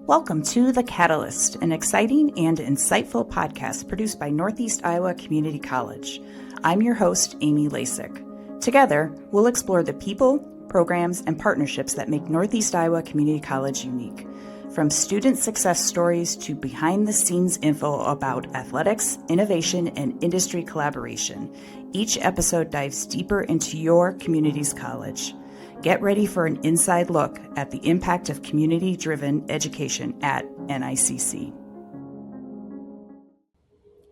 Welcome to The Catalyst, an exciting and insightful podcast produced by Northeast Iowa Community College. I'm your host, Amy Lasik. Together, we'll explore the people, programs, and partnerships that make Northeast Iowa Community College unique. From student success stories to behind-the-scenes info about athletics, innovation, and industry collaboration, each episode dives deeper into your community's college. Get ready for an inside look at the impact of community-driven education at NICC.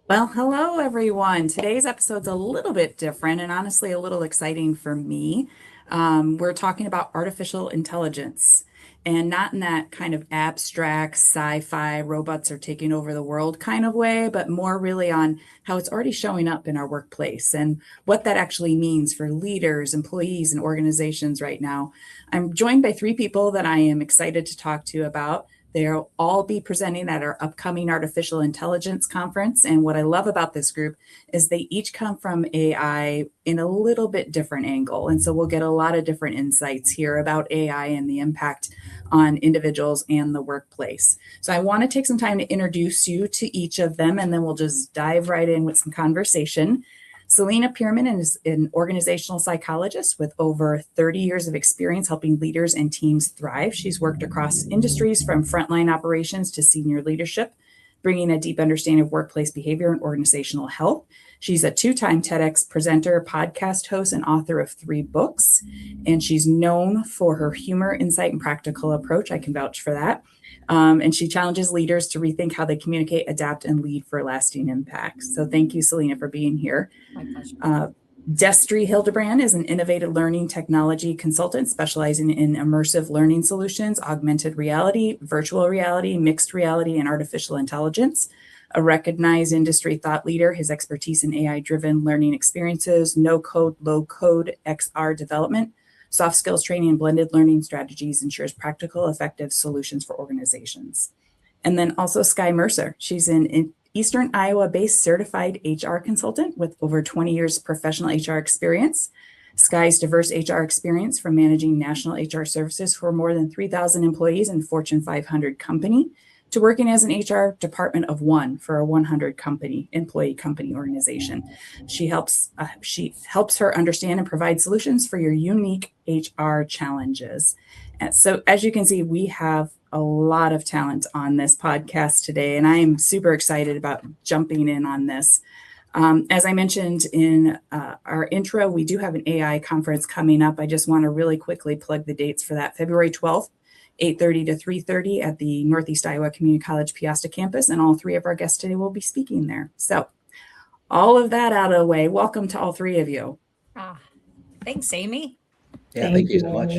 Well, hello, everyone. Today's episode's a little bit different and honestly a little exciting for me. We're talking about artificial intelligence, and not in that kind of abstract sci-fi robots are taking over the world kind of way, but more really on how it's already showing up in our workplace and what that actually means for leaders, employees, and organizations right now. I'm joined by three people that I am excited to talk to about. They'll all be presenting at our upcoming Artificial Intelligence Conference. And what I love about this group is they each come from AI in a little bit different angle. And so we'll get a lot of different insights here about AI and the impact on individuals and the workplace. So I want to take some time to introduce you to each of them, and then we'll just dive right in with some conversation. Celina Peerman is an organizational psychologist with over 30 years of experience helping leaders and teams thrive. She's worked across industries from frontline operations to senior leadership, bringing a deep understanding of workplace behavior and organizational health. She's a two-time TEDx presenter, podcast host, and author of 3 books. And she's known for her humor, insight, and practical approach. I can vouch for that. And she challenges leaders to rethink how they communicate, adapt, and lead for lasting impact. So thank you, Celina, for being here. My pleasure. Destery Hildenbrand is an innovative learning technology consultant specializing in immersive learning solutions, augmented reality, virtual reality, mixed reality, and artificial intelligence. A recognized industry thought leader, his expertise in AI-driven learning experiences, no-code, low-code XR development, soft skills training, and blended learning strategies ensures practical, effective solutions for organizations. And then also Skye Mercer. She's an Eastern Iowa-based certified HR consultant with over 20 years professional HR experience. Skye's diverse HR experience from managing national HR services for more than 3,000 employees in Fortune 500 company to working as an HR department of one for a 100 employee company organization. She helps her understand and provide solutions for your unique HR challenges. And so as you can see, we have a lot of talent on this podcast today, and I am super excited about jumping in on this. As I mentioned in our intro, we do have an AI conference coming up. I just want to really quickly plug the dates for that. February 12th, 8:30 to 3:30 at the Northeast Iowa Community College Piasta campus, and all 3 of our guests today will be speaking there. So all of that out of the way, welcome to all 3 of you. Thanks, Amy. Yeah, thank you so much.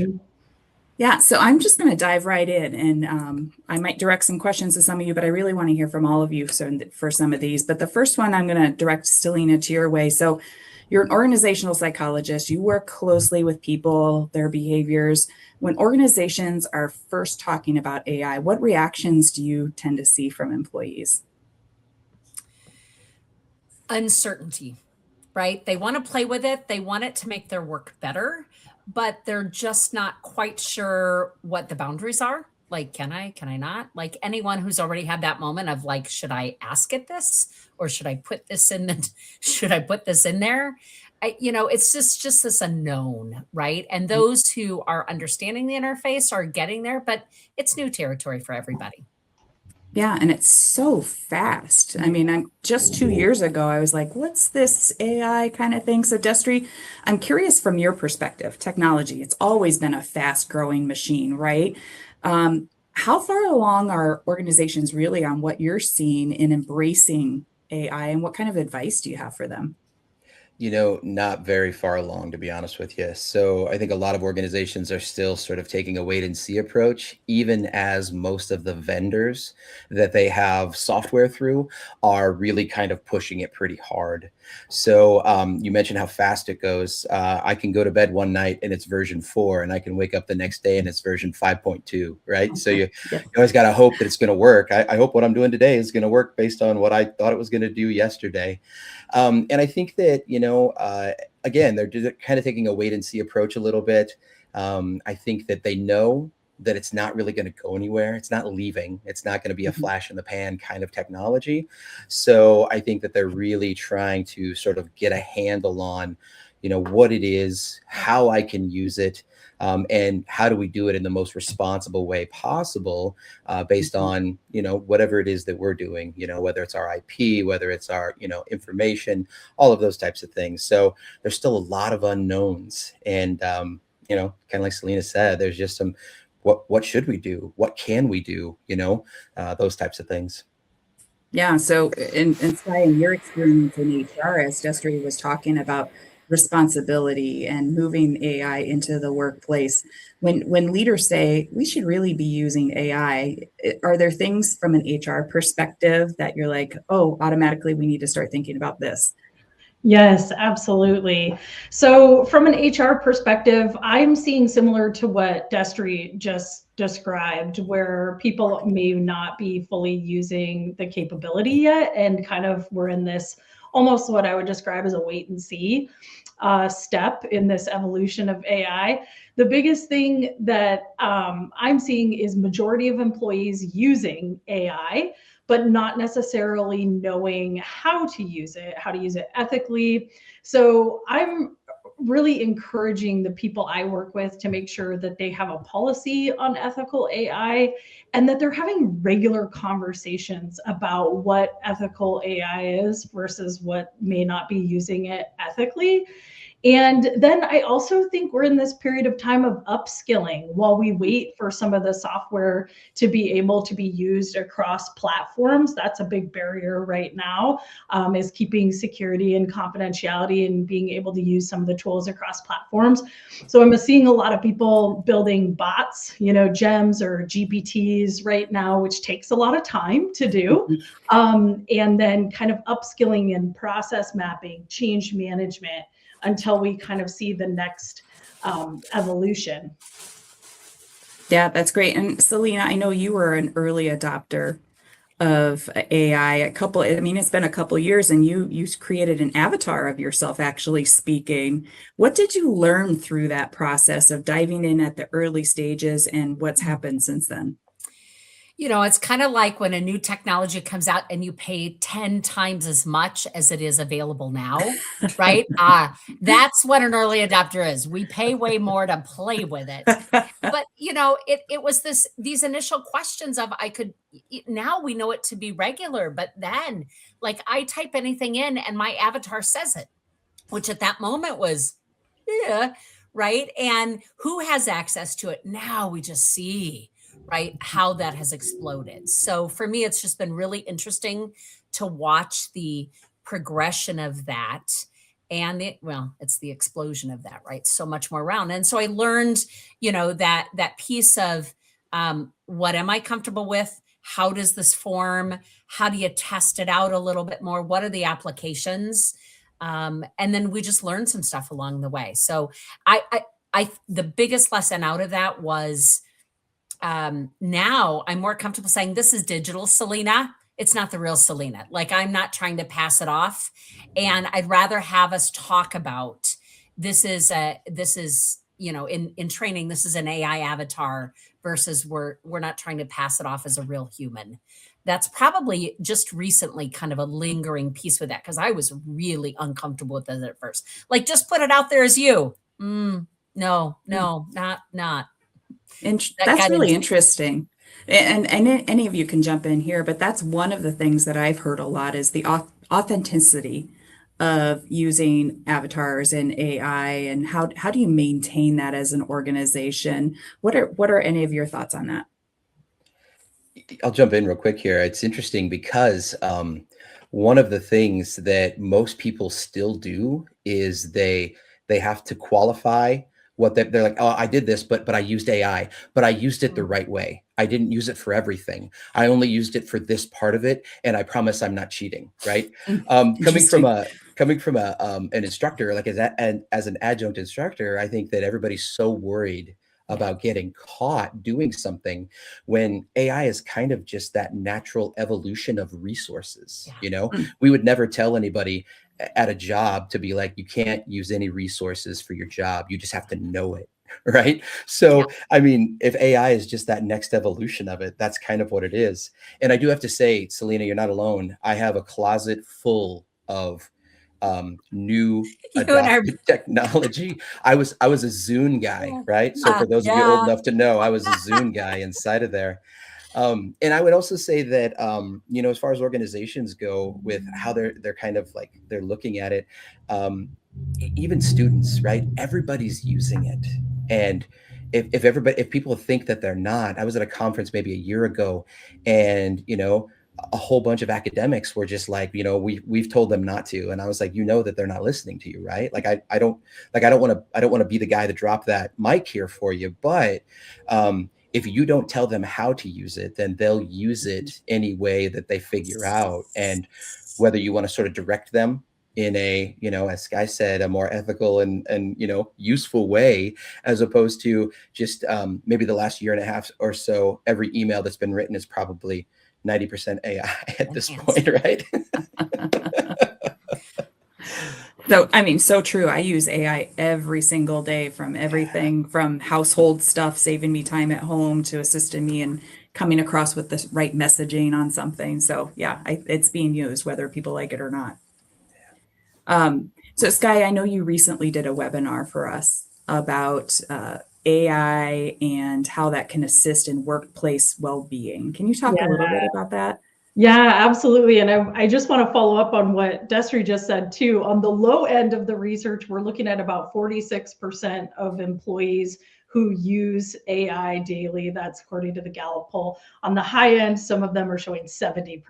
Yeah, so I'm just going to dive right in, and I might direct some questions to some of you, but I really want to hear from all of you for some of these. But the first one I'm going to direct Celina to your way. So you're an organizational psychologist. You work closely with people, their behaviors. When organizations are first talking about AI, what reactions do you tend to see from employees? Uncertainty, right? They want to play with it. They want it to make their work better, but they're just not quite sure what the boundaries are. Like, can I not? Like anyone who's already had that moment of like, should I ask it this or should I put this in? Should I put this in there? It's just this unknown, right? And those who are understanding the interface are getting there, but it's new territory for everybody. Yeah, and it's so fast. I mean, just 2 years ago, I was like, what's this AI kind of thing? So Destry, I'm curious from your perspective, technology, it's always been a fast growing machine, right? How far along are organizations really on what you're seeing in embracing AI, and what kind of advice do you have for them? Not very far along, to be honest with you. So I think a lot of organizations are still sort of taking a wait and see approach, even as most of the vendors that they have software through are really kind of pushing it pretty hard. So you mentioned how fast it goes. I can go to bed one night and it's version 4, and I can wake up the next day and it's version 5.2, right? So you always got to hope that it's going to work. I hope what I'm doing today is going to work based on what I thought it was going to do yesterday. And I think that, again, they're kind of taking a wait and see approach a little bit. I think that they know that it's not really going to go anywhere. It's not leaving. It's not going to be a flash in the pan kind of technology. So I think that they're really trying to sort of get a handle on, what it is, how I can use it, and how do we do it in the most responsible way possible, based on, whatever it is that we're doing, whether it's our IP, whether it's our, information, all of those types of things. So there's still a lot of unknowns. And, kind of like Celina said, there's just some, what should we do? What can we do? Those types of things. Yeah. So, in Skye, in your experience in HR, as Destery was talking about responsibility and moving AI into the workplace, when leaders say we should really be using AI, are there things from an HR perspective that you're like, oh, automatically we need to start thinking about this? Yes, absolutely. So from an HR perspective, I'm seeing similar to what Destry just described, where people may not be fully using the capability yet, and kind of we're in this almost what I would describe as a wait and see step in this evolution of AI. The biggest thing that I'm seeing is majority of employees using AI, but not necessarily knowing how to use it ethically. So I'm really encouraging the people I work with to make sure that they have a policy on ethical AI and that they're having regular conversations about what ethical AI is versus what may not be using it ethically. And then I also think we're in this period of time of upskilling while we wait for some of the software to be able to be used across platforms. That's a big barrier right now, is keeping security and confidentiality and being able to use some of the tools across platforms. So I'm seeing a lot of people building bots, GEMs or GPTs right now, which takes a lot of time to do. And then kind of upskilling and process mapping, change management, until we kind of see the next evolution. Yeah, that's great. And Celina, I know you were an early adopter of AI. It's been a couple years, and you created an avatar of yourself actually speaking. What did you learn through that process of diving in at the early stages, and what's happened since then? It's kind of like when a new technology comes out and you pay 10 times as much as it is available now, right? That's what an early adopter is. We pay way more to play with it. But, it was these initial questions of now we know it to be regular, but then like I type anything in and my avatar says it, which at that moment was, yeah, right? And who has access to it? Now we just see, right, how that has exploded. So for me, it's just been really interesting to watch the progression of that. And it's the explosion of that, right? So much more around. And so I learned, that piece of what am I comfortable with? How does this form? How do you test it out a little bit more? What are the applications? And then we just learned some stuff along the way. So the biggest lesson out of that was, now I'm more comfortable saying this is digital Celina. It's not the real Celina. Like I'm not trying to pass it off. And I'd rather have us talk about this is in training, this is an AI avatar versus we're not trying to pass it off as a real human. That's probably just recently kind of a lingering piece with that, because I was really uncomfortable with it at first. Like, just put it out there as you. No, not. And that's really interesting. And any of you can jump in here, but that's one of the things that I've heard a lot is the authenticity of using avatars and AI, and how do you maintain that as an organization? What are any of your thoughts on that? I'll jump in real quick here. It's interesting because one of the things that most people still do is they have to qualify what they're like, oh, I did this, but I used AI, but I used it the right way. I didn't use it for everything. I only used it for this part of it, and I promise I'm not cheating, right? Coming from an instructor, like as an adjunct instructor, I think that everybody's so worried about getting caught doing something when AI is kind of just that natural evolution of resources. We would never tell anybody at a job to be like, you can't use any resources for your job. You just have to know it. right? So, I mean, if AI is just that next evolution of it, that's kind of what it is. And I do have to say, Celina, you're not alone. I have a closet full of new You and I, adopted technology. I was a Zune guy, right? So for those of you old yeah. enough to know, I was a Zune guy inside of there. And I would also say that as far as organizations go with how they're kind of like they're looking at it, even students, right? Everybody's using it. And if people think that they're not, I was at a conference maybe a year ago, and a whole bunch of academics were just like, we've told them not to. And I was like, that they're not listening to you, right? Like I don't want to be the guy to drop that mic here for you. But if you don't tell them how to use it, then they'll use it any way that they figure out. And whether you want to sort of direct them in a, as Skye said, a more ethical and useful way, as opposed to just maybe the last year and a half or so, every email that's been written is probably 90% AI at this point, right? So, I mean, so true. I use AI every single day, from everything from household stuff, saving me time at home, to assisting me in coming across with the right messaging on something. So yeah, it's being used whether people like it or not. So Skye, I know you recently did a webinar for us about AI and how that can assist in workplace well-being. Can you talk a little bit about that? Yeah, absolutely. And I just want to follow up on what Destery just said too. On the low end of the research, we're looking at about 46% of employees who use AI daily. That's according to the Gallup poll. On the high end, some of them are showing 70%.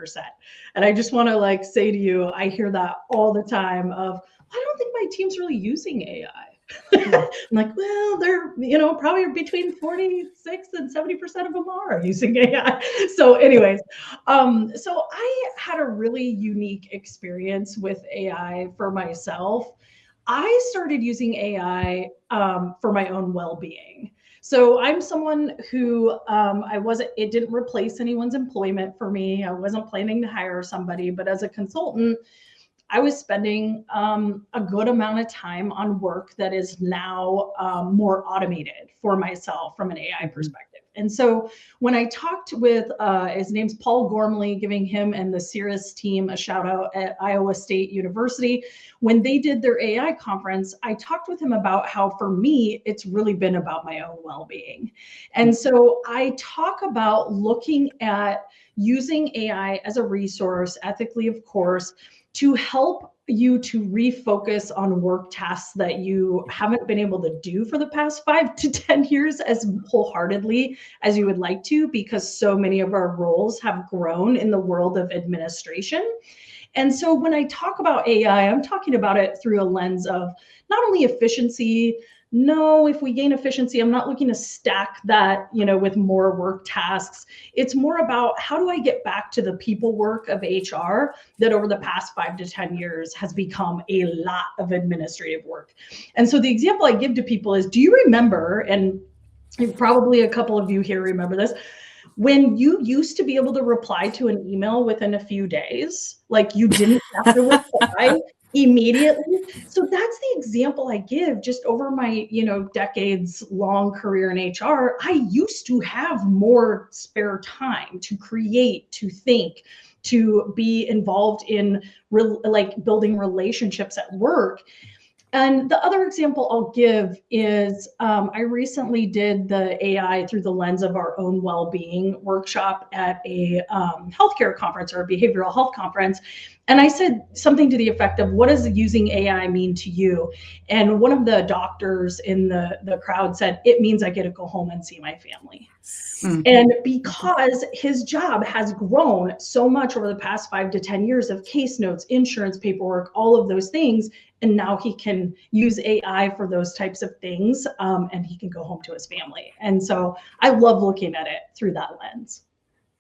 And I just want to say to you, I hear that all the time of, I don't think my team's really using AI. I'm like, well, they're, probably between 46 and 70% of them are using AI. So anyways, so I had a really unique experience with AI for myself. I started using AI for my own well-being. So I'm someone who it didn't replace anyone's employment for me. I wasn't planning to hire somebody, but as a consultant, I was spending a good amount of time on work that is now more automated for myself from an AI perspective. And so when I talked with, his name's Paul Gormley, giving him and the Cirrus team a shout out at Iowa State University, when they did their AI conference, I talked with him about how for me, it's really been about my own well-being. And so I talk about looking at using AI as a resource, ethically, of course, to help you to refocus on work tasks that you haven't been able to do for the past 5 to 10 years as wholeheartedly as you would like to, because so many of our roles have grown in the world of administration. And so when I talk about AI, I'm talking about it through a lens of not only efficiency. No, if we gain efficiency, I'm not looking to stack that, with more work tasks. It's more about, how do I get back to the people work of HR that over the past 5 to 10 years has become a lot of administrative work. And so the example I give to people is, do you remember, and probably a couple of you here remember this, when you used to be able to reply to an email within a few days, like you didn't have to reply immediately. So that's the example I give just over my, decades long career in HR. I used to have more spare time to create, to think, to be involved in building relationships at work. And the other example I'll give is I recently did the AI through the lens of our own well-being workshop at a healthcare conference, or a behavioral health conference. And I said something to the effect of, what does using AI mean to you? And one of the doctors in the crowd said, it means I get to go home and see my family. Mm-hmm. And because his job has grown so much over the past 5 to 10 years of case notes, insurance paperwork, all of those things, and now he can use AI for those types of things, and he can go home to his family. And so I love looking at it through that lens.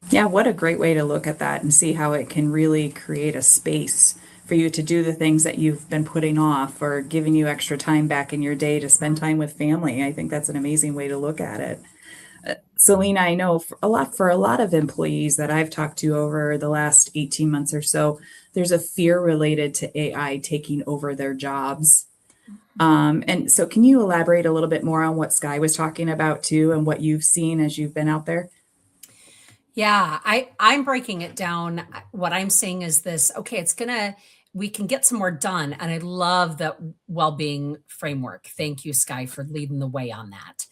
Yeah, what a great way to look at that and see how it can really create a space for you to do the things that you've been putting off, or giving you extra time back in your day to spend time with family. I think that's an amazing way to look at it. Celina, I know for a lot of employees that I've talked to over the last 18 months or so, there's a fear related to AI taking over their jobs. And so can you elaborate a little bit more on what Skye was talking about too, and what you've seen as you've been out there? Yeah, I'm breaking it down. What I'm saying is this, okay, we can get some more done. And I love that well-being framework. Thank you, Skye, for leading the way on that.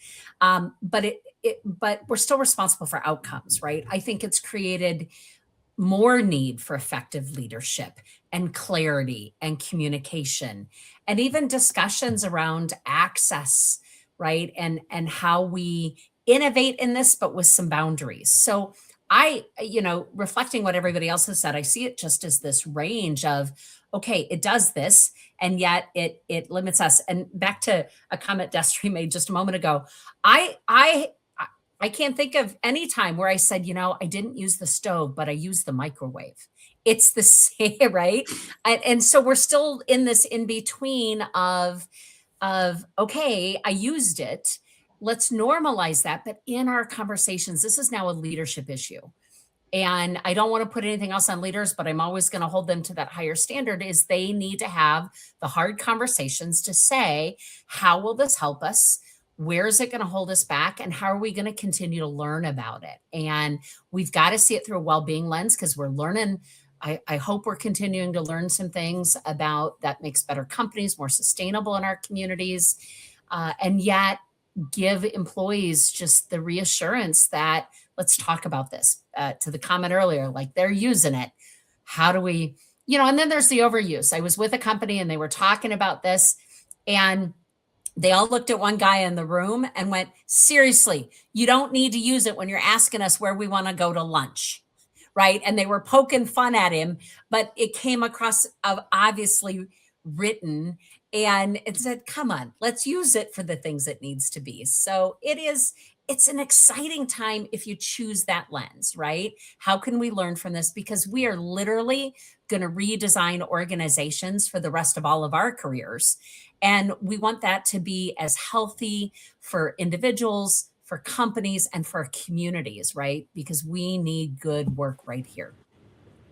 But we're still responsible for outcomes, right? I think it's created more need for effective leadership and clarity and communication and even discussions around access, right? And how we innovate in this, but with some boundaries. So reflecting what everybody else has said, I see it just as this range of, okay, it does this, and yet it limits us. And back to a comment Destery made just a moment ago, I can't think of any time where I said, I didn't use the stove, but I used the microwave. It's the same, right? And so we're still in this in between of, okay, I used it. Let's normalize that. But in our conversations, this is now a leadership issue. And I don't want to put anything else on leaders, but I'm always going to hold them to that higher standard is they need to have the hard conversations to say, how will this help us? Where is it going to hold us back? And how are we going to continue to learn about it? And we've got to see it through a well-being lens because we're learning. I hope we're continuing to learn some things about that makes better companies more sustainable in our communities. And yet give employees just the reassurance that let's talk about this. To the comment earlier, like they're using it. How do we, and then there's the overuse. I was with a company and they were talking about this and they all looked at one guy in the room and went, seriously, you don't need to use it when you're asking us where we want to go to lunch, right? And they were poking fun at him, but it came across obviously written and it said, come on, let's use it for the things it needs to be. So it's an exciting time if you choose that lens, right? How can we learn from this? Because we are literally going to redesign organizations for the rest of all of our careers. And we want that to be as healthy for individuals, for companies, and for communities, right? Because we need good work right here.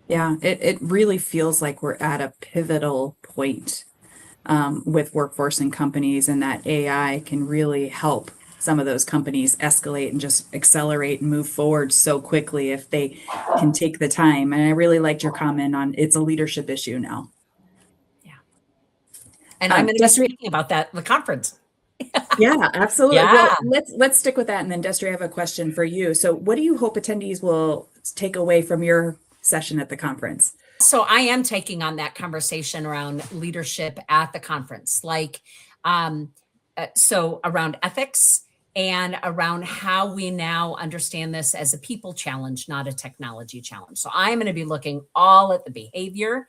Yeah, it really feels like we're at a pivotal point with workforce and companies, and that AI can really help some of those companies escalate and just accelerate and move forward so quickly if they can take the time. And I really liked your comment on it's a leadership issue now. Yeah. And I'm going to be speaking about that at the conference. Yeah, absolutely. Yeah. Well, let's stick with that. And then Destery, I have a question for you. So what do you hope attendees will take away from your session at the conference? So I am taking on that conversation around leadership at the conference, so around ethics and around how we now understand this as a people challenge, not a technology challenge. So I'm going to be looking all at the behavior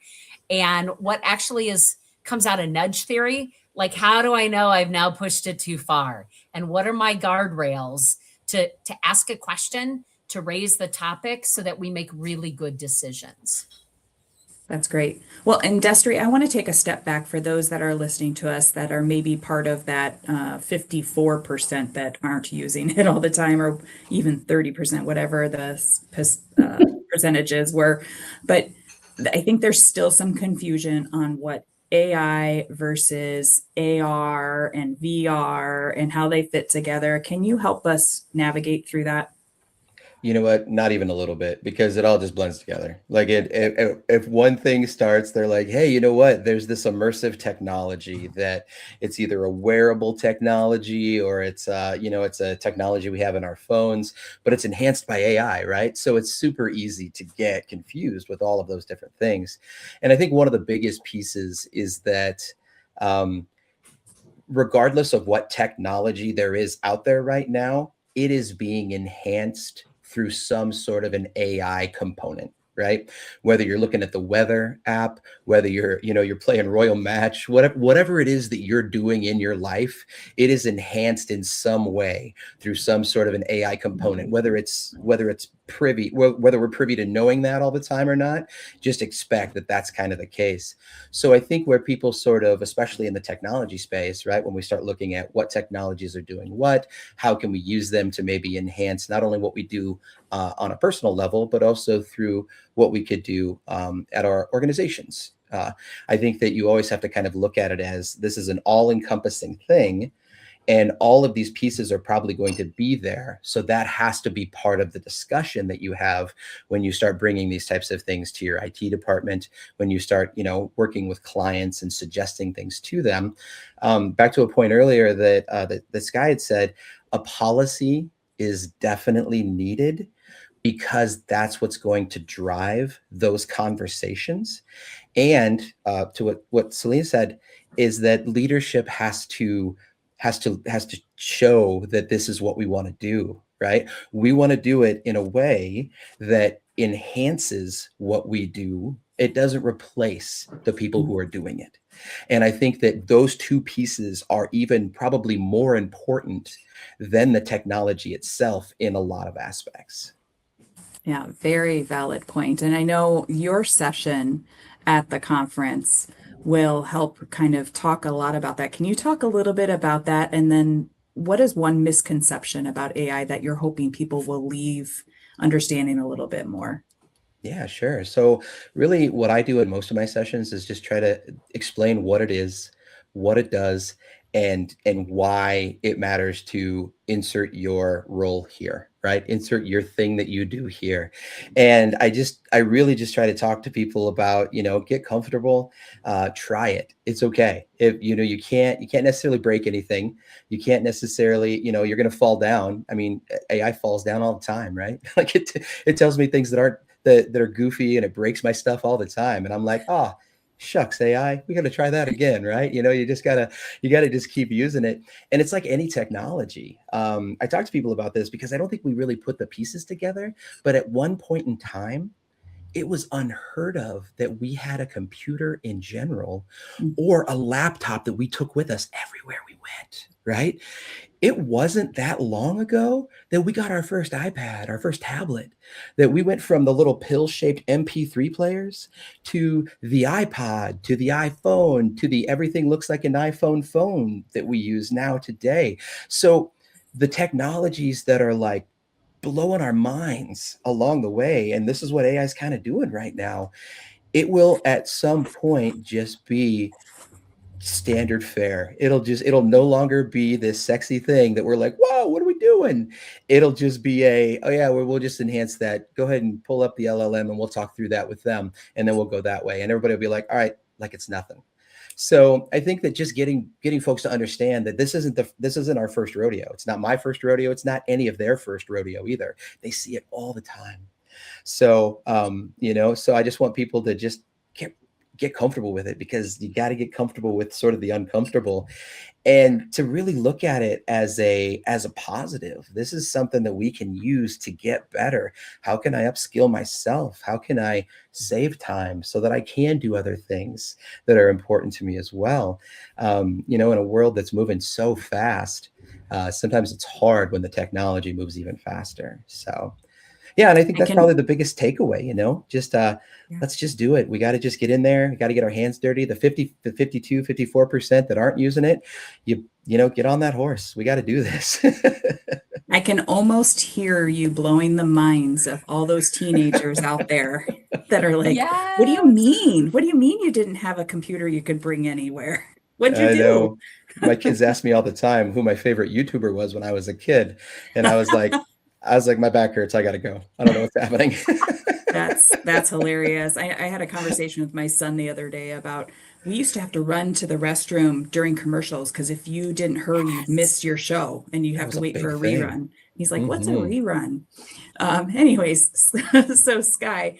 and what actually comes out of nudge theory. Like, how do I know I've now pushed it too far? And what are my guardrails to ask a question, to raise the topic so that we make really good decisions? That's great. Well, and Destery, I want to take a step back for those that are listening to us that are maybe part of that 54% that aren't using it all the time, or even 30%, whatever the percentages were. But I think there's still some confusion on what AI versus AR and VR and how they fit together. Can you help us navigate through that? You know what? Not even a little bit, because it all just blends together. Like if one thing starts, they're like, hey, you know what? There's this immersive technology that it's either a wearable technology or it's it's a technology we have in our phones, but it's enhanced by AI, right? So it's super easy to get confused with all of those different things. And I think one of the biggest pieces is that regardless of what technology there is out there right now, it is being enhanced through some sort of an AI component, right? Whether you're looking at the weather app, whether you're playing Royal Match, whatever it is that you're doing in your life, it is enhanced in some way through some sort of an AI component, whether we're privy to knowing that all the time or not. Just expect that that's kind of the case. So I think where people sort of, especially in the technology space, right, when we start looking at what technologies are doing what, how can we use them to maybe enhance not only what we do on a personal level, but also through what we could do at our organizations. I think that you always have to kind of look at it as this is an all-encompassing thing, and all of these pieces are probably going to be there. So that has to be part of the discussion that you have when you start bringing these types of things to your IT department, when you start, working with clients and suggesting things to them. Back to a point earlier that Skye had said, a policy is definitely needed because that's what's going to drive those conversations. And to what Celina said is that leadership has to show that this is what we want to do, right? We want to do it in a way that enhances what we do. It doesn't replace the people who are doing it. And I think that those two pieces are even probably more important than the technology itself in a lot of aspects. Yeah, very valid point. And I know your session at the conference will help kind of talk a lot about that. Can you talk a little bit about that? And then what is one misconception about AI that you're hoping people will leave understanding a little bit more? Yeah, sure. So really what I do in most of my sessions is just try to explain what it is, what it does, and why it matters to insert your role here, right? Insert your thing that you do here. And I really just try to talk to people about, get comfortable, try it. It's okay. If you can't necessarily break anything. You can't necessarily, you're going to fall down. I mean, AI falls down all the time, right? Like it tells me things that are goofy, and it breaks my stuff all the time. And I'm like, shucks, AI, we got to try that again, right? You gotta just keep using it. And it's like any technology. I talk to people about this because I don't think we really put the pieces together. But at one point in time, it was unheard of that we had a computer in general or a laptop that we took with us everywhere we went, right? It wasn't that long ago that we got our first iPad, our first tablet, that we went from the little pill-shaped MP3 players to the iPod, to the iPhone, to the everything looks like an iPhone phone that we use now today. So the technologies that are like blowing our minds along the way, and this is what AI is kind of doing right now, it will at some point just be standard fare. It'll no longer be this sexy thing that we're like, whoa, what are we doing? It'll just be oh yeah, we'll just enhance that. Go ahead and pull up the LLM and we'll talk through that with them. And then we'll go that way. And everybody will be like, all right, like it's nothing. So I think that just getting folks to understand that this isn't our first rodeo. It's not my first rodeo. It's not any of their first rodeo either. They see it all the time. So, so I just want people to just get comfortable with it, because you got to get comfortable with sort of the uncomfortable, and to really look at it as a positive. This is something that we can use to get better. How can I upskill myself? How can I save time so that I can do other things that are important to me as well? In a world that's moving so fast, sometimes it's hard when the technology moves even faster. So yeah, and I think that's probably the biggest takeaway, just let's just do it. We got to just get in there. We got to get our hands dirty. The 52, 54% that aren't using it, get on that horse. We got to do this. I can almost hear you blowing the minds of all those teenagers out there that are like, Yes. What do you mean? What do you mean you didn't have a computer you could bring anywhere? What'd you do? Know. My kids ask me all the time who my favorite YouTuber was when I was a kid. And I was like, my back hurts. I got to go. I don't know what's happening. That's hilarious. I had a conversation with my son the other day about, we used to have to run to the restroom during commercials because if you didn't hurry, you'd miss your show and you have to wait for a rerun. He's like, what's a rerun? Anyways, so Skye,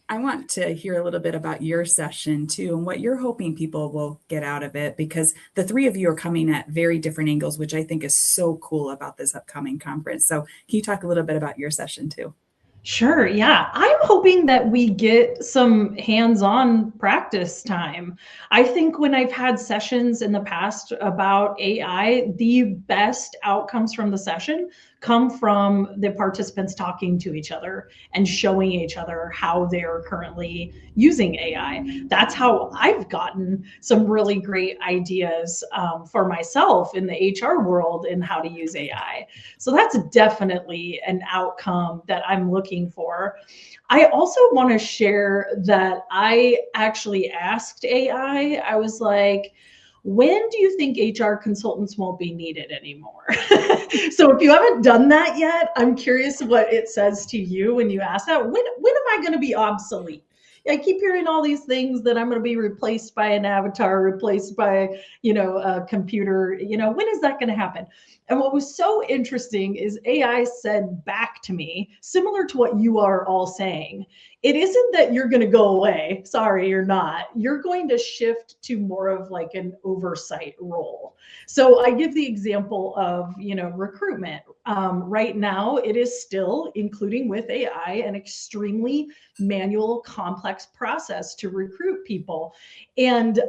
I want to hear a little bit about your session too, and what you're hoping people will get out of it, because the three of you are coming at very different angles, which I think is so cool about this upcoming conference. So can you talk a little bit about your session too? Sure. Yeah. I'm hoping that we get some hands-on practice time. I think when I've had sessions in the past about AI, the best outcomes from the session come from the participants talking to each other and showing each other how they're currently using AI. That's how I've gotten some really great ideas for myself in the HR world in how to use AI. So that's definitely an outcome that I'm looking for. I also want to share that I actually asked AI, I was like, when do you think HR consultants won't be needed anymore? So if you haven't done that yet, I'm curious what it says to you when you ask that. When am I going to be obsolete? I keep hearing all these things that I'm going to be replaced by an avatar, replaced by, a computer. When is that going to happen? And what was so interesting is AI said back to me, similar to what you are all saying, it isn't that you're going to go away. Sorry, you're not. You're going to shift to more of like an oversight role. So I give the example of, recruitment. Right now, it is still, including with AI, an extremely manual, complex process to recruit people. And,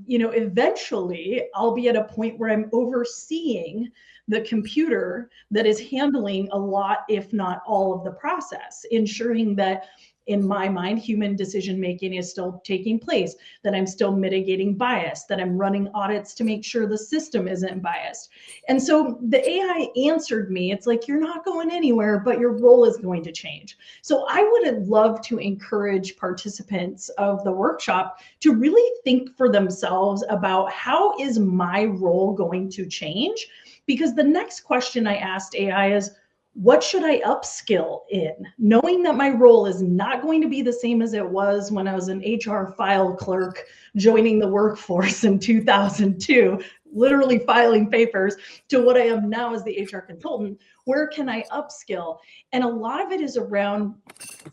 eventually I'll be at a point where I'm overseeing the computer that is handling a lot, if not all of the process, ensuring that in my mind, human decision making is still taking place, that I'm still mitigating bias, that I'm running audits to make sure the system isn't biased. And so the AI answered me, it's like, you're not going anywhere, but your role is going to change. So I would love to encourage participants of the workshop to really think for themselves about how is my role going to change? Because the next question I asked AI is, what should I upskill in? Knowing that my role is not going to be the same as it was when I was an HR file clerk joining the workforce in 2002, literally filing papers, to what I am now as the HR consultant. Where can I upskill? And a lot of it is around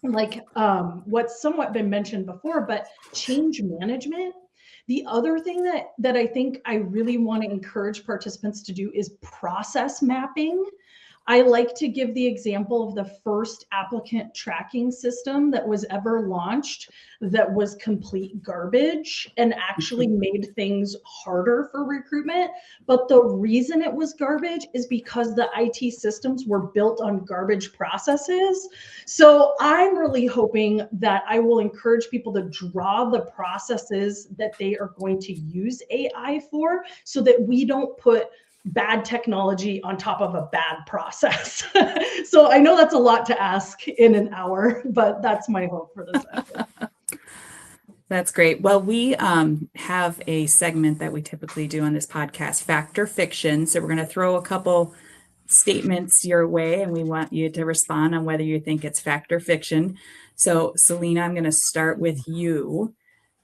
like what's somewhat been mentioned before, but change management. The other thing that I think I really want to encourage participants to do is process mapping. I like to give the example of the first applicant tracking system that was ever launched that was complete garbage and actually made things harder for recruitment. But the reason it was garbage is because the IT systems were built on garbage processes. So I'm really hoping that I will encourage people to draw the processes that they are going to use AI for, so that we don't put bad technology on top of a bad process. So I know that's a lot to ask in an hour, but that's my hope for this episode. That's great. Well, we have a segment that we typically do on this podcast, Fact or Fiction. So we're going to throw a couple statements your way, and we want you to respond on whether you think it's fact or fiction. So, Celina, I'm going to start with you.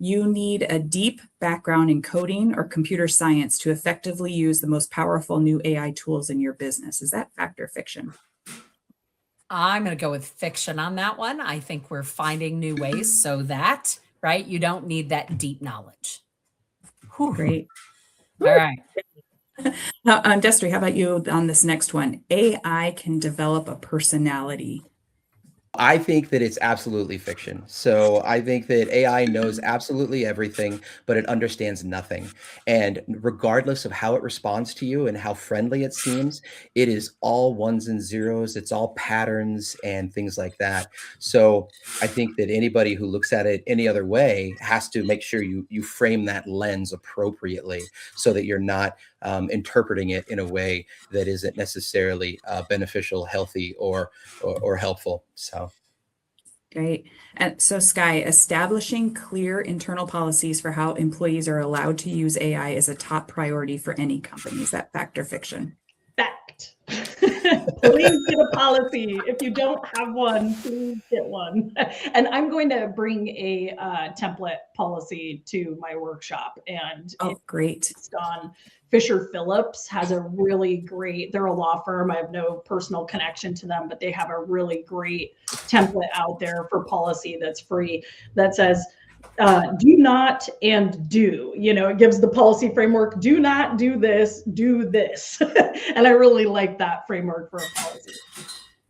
You need a deep background in coding or computer science to effectively use the most powerful new AI tools in your business. Is that fact or fiction? I'm going to go with fiction on that one. I think we're finding new ways so that, right, you don't need that deep knowledge. Whew. Great. All right. Now, Destery, how about you on this next one? AI can develop a personality. I think that it's absolutely fiction. So I think that AI knows absolutely everything, but it understands nothing. And regardless of how it responds to you and how friendly it seems, it is all ones and zeros. It's all patterns and things like that. So I think that anybody who looks at it any other way has to make sure you frame that lens appropriately, so that you're not interpreting it in a way that isn't necessarily beneficial, healthy, or helpful. So. Great. And so, Skye, establishing clear internal policies for how employees are allowed to use AI is a top priority for any company. Is that fact or fiction? Fact. Please get a policy. If you don't have one, please get one. And I'm going to bring a template policy to my workshop. And great. It's on Fisher Phillips has a really great, they're a law firm. I have no personal connection to them, but they have a really great template out there for policy that's free that says, do not and do, it gives the policy framework, do not do this, do this. And I really like that framework for a policy.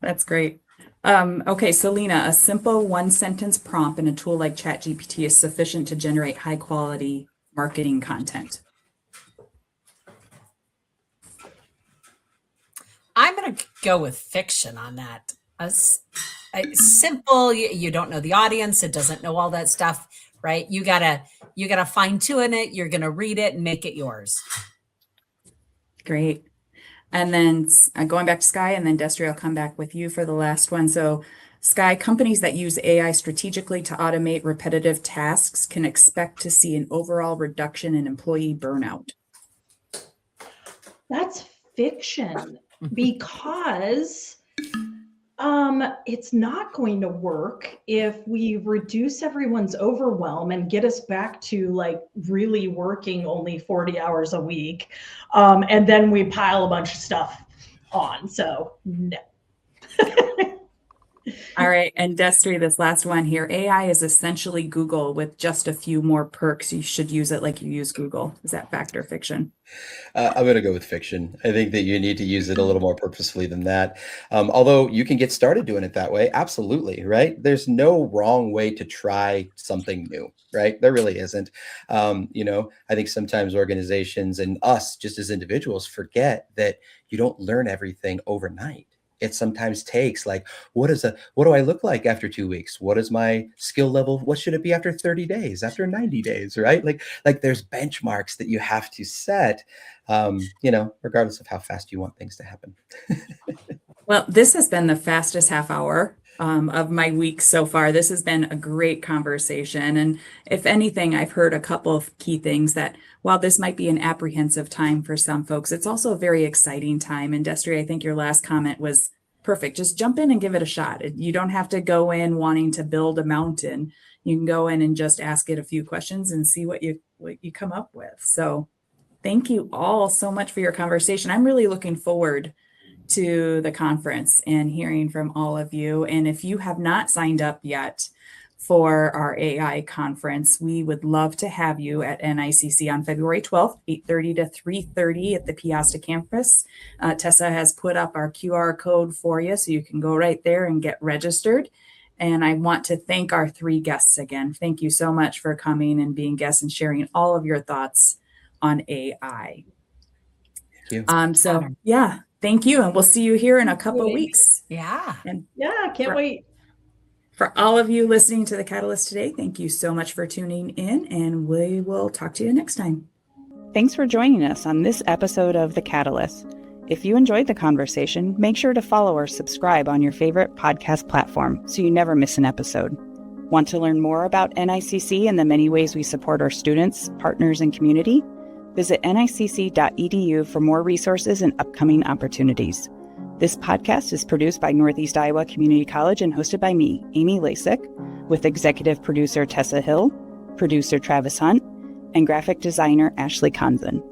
That's great. Okay, Celina, a simple one-sentence prompt in a tool like ChatGPT is sufficient to generate high-quality marketing content. I'm going to gonna go with fiction on that. Simple. You don't know the audience. It doesn't know all that stuff, right? You gotta fine tune it. You're gonna read it and make it yours. Great. And then going back to Skye, and then Destery, I'll come back with you for the last one. So Skye, companies that use AI strategically to automate repetitive tasks can expect to see an overall reduction in employee burnout. That's fiction because it's not going to work if we reduce everyone's overwhelm and get us back to like really working only 40 hours a week. And then we pile a bunch of stuff on. So no. All right. And Destery, this last one here. AI is essentially Google with just a few more perks. You should use it like you use Google. Is that fact or fiction? I'm going to go with fiction. I think that you need to use it a little more purposefully than that. Although you can get started doing it that way. Absolutely. Right. There's no wrong way to try something new. Right. There really isn't. I think sometimes organizations and us just as individuals forget that you don't learn everything overnight. It sometimes takes like, what do I look like after 2 weeks? What is my skill level? What should it be after 30 days, after 90 days, right? Like there's benchmarks that you have to set, regardless of how fast you want things to happen. Well, this has been the fastest half hour of my week so far. This has been a great conversation. And if anything, I've heard a couple of key things that while this might be an apprehensive time for some folks, it's also a very exciting time. And Destery, I think your last comment was perfect. Just jump in and give it a shot. You don't have to go in wanting to build a mountain. You can go in and just ask it a few questions and see what you come up with. So thank you all so much for your conversation. I'm really looking forward to the conference and hearing from all of you. And if you have not signed up yet for our AI conference, we would love to have you at NICC on February 12th, 8:30 to 3:30 at the Piasta campus. Tessa has put up our QR code for you, so you can go right there and get registered. And I want to thank our three guests again. Thank you so much for coming and being guests and sharing all of your thoughts on AI. Thank you. Yeah, thank you. And we'll see you here in a couple of weeks. Yeah. And Can't wait. For all of you listening to The Catalyst today, thank you so much for tuning in, and we will talk to you next time. Thanks for joining us on this episode of The Catalyst. If you enjoyed the conversation, make sure to follow or subscribe on your favorite podcast platform so you never miss an episode. Want to learn more about NICC and the many ways we support our students, partners, and community? Visit nicc.edu for more resources and upcoming opportunities. This podcast is produced by Northeast Iowa Community College and hosted by me, Amy Lasik, with executive producer Tessa Hill, producer Travis Hunt, and graphic designer Ashley Konzen.